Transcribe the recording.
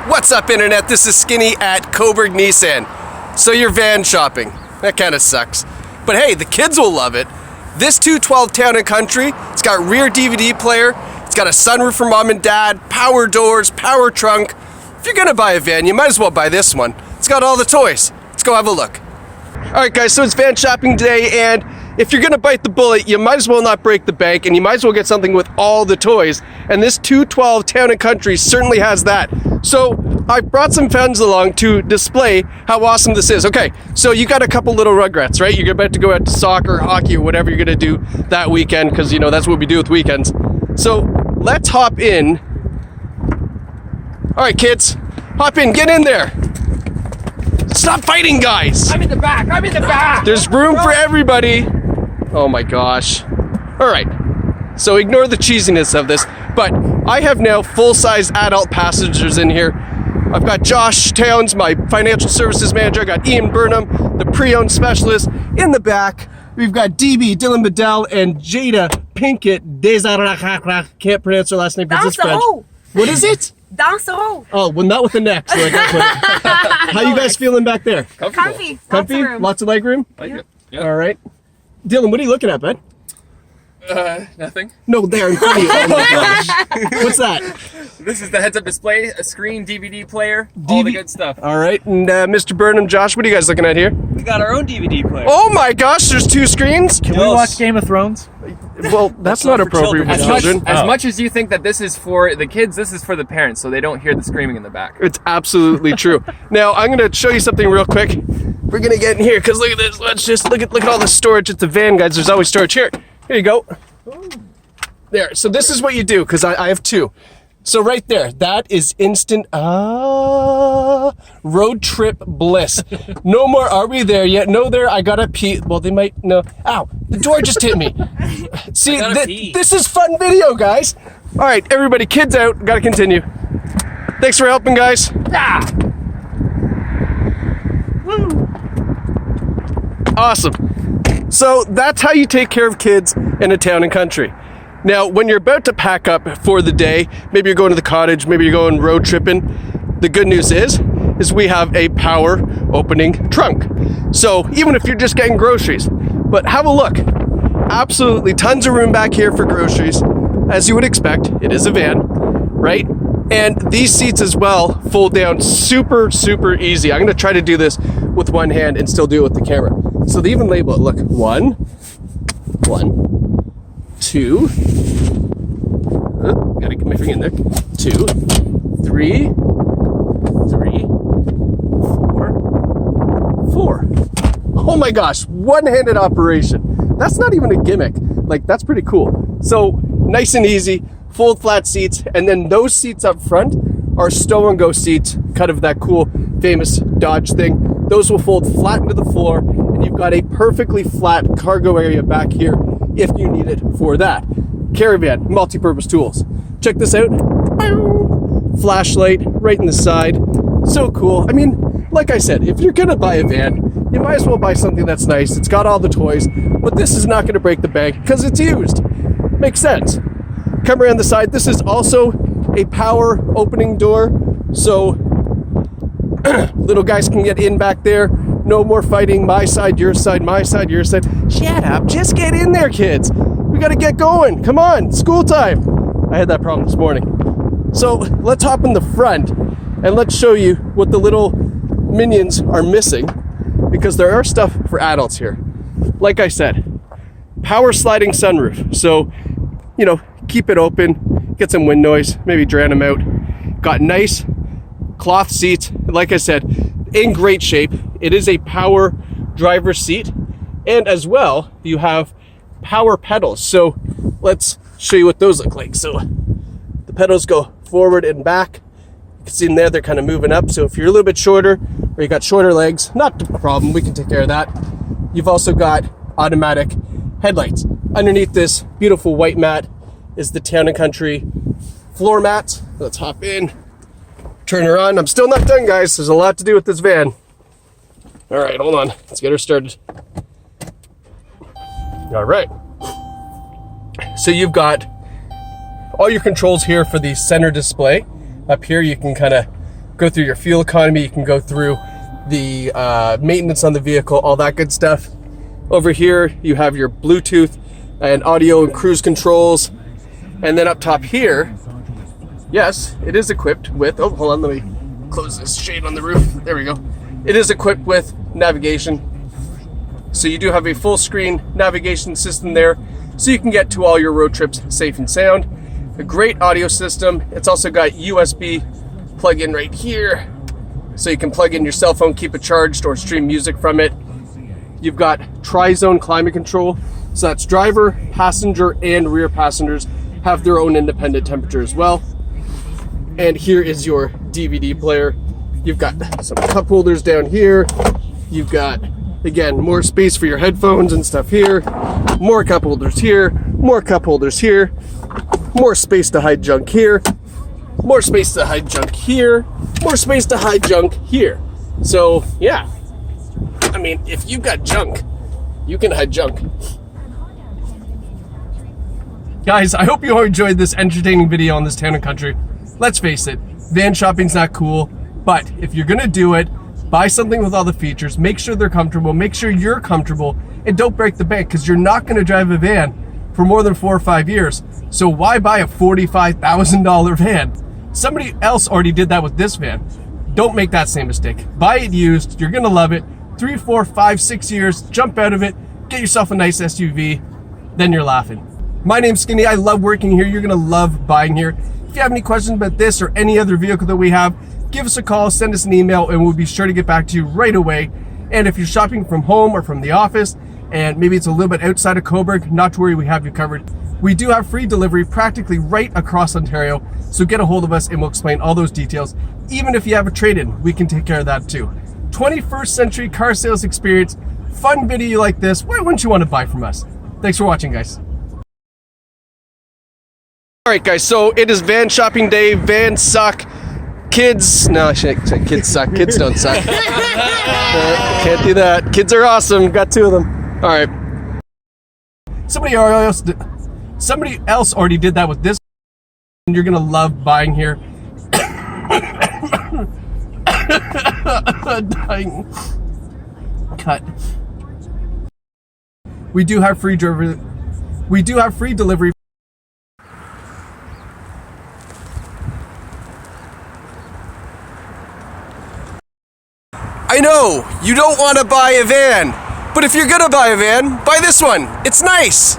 What's up, Internet? This is Skinny at Coburg Nissan. So you're van shopping. That kind of sucks. But hey, the kids will love it. This 212 Town & Country, it's got rear DVD player, it's got a sunroof for mom and dad, power doors, power trunk. If you're gonna buy a van, you might as well buy this one. It's got all the toys. Let's go have a look. Alright guys, so it's van shopping day, and if you're gonna bite the bullet, you might as well not break the bank, and you might as well get something with all the toys. And this 212 Town & Country certainly has that. So I brought some friends along to display how awesome this is. Okay, so you got a couple little Rugrats, right? You're about to go out to soccer, hockey, or whatever you're gonna do that weekend, because you know that's what we do with weekends. So let's hop in. Alright kids, hop in, get in there. Stop fighting, guys! I'm in the back, I'm in the back! There's room for everybody. Oh my gosh. Alright, so ignore the cheesiness of this, but I have now full-size adult passengers in here. I've got Josh Towns, my financial services manager. I got Ian Burnham, the pre-owned specialist. In the back, we've got DB, Dylan Bedell, and Jada Pinkett. Can't pronounce her last name because it's French. What is it? Dansereau. Oh, well, not with the neck. So I got put it. How you guys feeling back there? Comfy. Comfy? Lots of leg room? Like it. Yeah. All right. Dylan, what are you looking at, bud? Nothing. No, there in front of you. Oh my gosh. What's that? This is the heads-up display, a screen, DVD player, all the good stuff. All right, and Mr. Burnham, Josh, what are you guys looking at here? We got our own DVD player. Oh my gosh, there's two screens? Can we watch Game of Thrones? Well, that's not appropriate for children. As much as you think that this is for the kids, this is for the parents, so they don't hear the screaming in the back. It's absolutely true. Now, I'm going to show you something real quick. We're going to get in here, because look at this. Let's just look at all the storage. It's a van, guys. There's always storage. Here you go. There, so this is what you do, because I have two. So right there, that is instant road trip bliss. No more, are we there yet? No, there, I gotta pee. Well, they might, no. Ow, the door just hit me. See, this is fun video, guys. All right, everybody, kids out, gotta continue. Thanks for helping, guys. Woo. Awesome. So that's how you take care of kids in a town and country. Now, when you're about to pack up for the day, maybe you're going to the cottage, maybe you're going road tripping, the good news is we have a power opening trunk. So even if you're just getting groceries, but have a look. Absolutely tons of room back here for groceries. As you would expect, it is a van, right? And these seats as well fold down super, super easy. I'm gonna try to do this with one hand and still do it with the camera. So they even label it, look, one, 2, gotta get my finger in there, 2, 3, 4. Oh my gosh, one-handed operation. That's not even a gimmick. Like, that's pretty cool. So, nice and easy, fold flat seats, and then those seats up front are Stow and Go seats, kind of that cool, famous Dodge thing. Those will fold flat into the floor, and you've got a perfectly flat cargo area back here if you need it for that. Caravan, multi-purpose tools. Check this out. Flashlight right in the side. So cool. I mean, like I said, if you're gonna buy a van, you might as well buy something that's nice. It's got all the toys, but this is not gonna break the bank because it's used. Makes sense. Come around the side. This is also a power opening door, so little guys can get in back there. No more fighting, my side, your side, my side, your side. Shut up, just get in there, kids. We gotta get going, come on, school time. I had that problem this morning. So let's hop in the front and let's show you what the little minions are missing, because there are stuff for adults here. Like I said, power sliding sunroof. So, you know, keep it open, get some wind noise, maybe drain them out. Got nice cloth seats, like I said, in great shape. It is a power driver's seat, and as well you have power pedals. So let's show you what those look like. So the pedals go forward and back. You can see in there they're kind of moving up, so if you're a little bit shorter or you got shorter legs, not a problem, we can take care of that. You've also got automatic headlights. Underneath this beautiful white mat is the Town & Country floor mat. Let's hop in, turn her on. I'm still not done, guys. There's a lot to do with this van. All right, hold on. Let's get her started. All right. So you've got all your controls here for the center display. Up here, you can kind of go through your fuel economy. You can go through the maintenance on the vehicle, all that good stuff. Over here, you have your Bluetooth and audio and cruise controls. And then up top here, yes, it is equipped with, oh, hold on, let me close this shade on the roof. There we go. It is equipped with navigation. So you do have a full screen navigation system there, so you can get to all your road trips safe and sound. A great audio system. It's also got USB plug-in right here, so you can plug in your cell phone, keep it charged, or stream music from it. You've got tri-zone climate control, so that's driver, passenger, and rear passengers have their own independent temperature as well. And here is your DVD player. You've got some cup holders down here. You've got, again, more space for your headphones and stuff here. More cup holders here. More cup holders here. More space to hide junk here. More space to hide junk here. More space to hide junk here. So, yeah. I mean, if you've got junk, you can hide junk. Guys, I hope you all enjoyed this entertaining video on this town and country. Let's face it, van shopping's not cool, but if you're gonna do it, buy something with all the features, make sure they're comfortable, make sure you're comfortable, and don't break the bank, because you're not gonna drive a van for more than 4 or 5 years. So why buy a $45,000 van? Somebody else already did that with this van. Don't make that same mistake. Buy it used, you're gonna love it. 3, 4, 5, 6 years, jump out of it, get yourself a nice SUV, then you're laughing. My name's Skinny, I love working here, you're gonna love buying here. If you have any questions about this or any other vehicle that we have, give us a call, send us an email, and we'll be sure to get back to you right away. And if you're shopping from home or from the office, and maybe it's a little bit outside of Coburg, not to worry, we have you covered. We do have free delivery practically right across Ontario, so get a hold of us and we'll explain all those details. Even if you have a trade-in, we can take care of that too. 21st century car sales experience, fun video like this, why wouldn't you want to buy from us? Thanks for watching, guys. All right, guys, so it is van shopping day. Vans suck. Kids, no, I shouldn't say kids suck. Kids don't suck. Can't do that. Kids are awesome. Got 2 of them. All right. Somebody else already did that with this. And you're gonna love buying here. Dying. Cut. We do have free delivery. I know, you don't want to buy a van, but if you're gonna buy a van, buy this one. It's nice.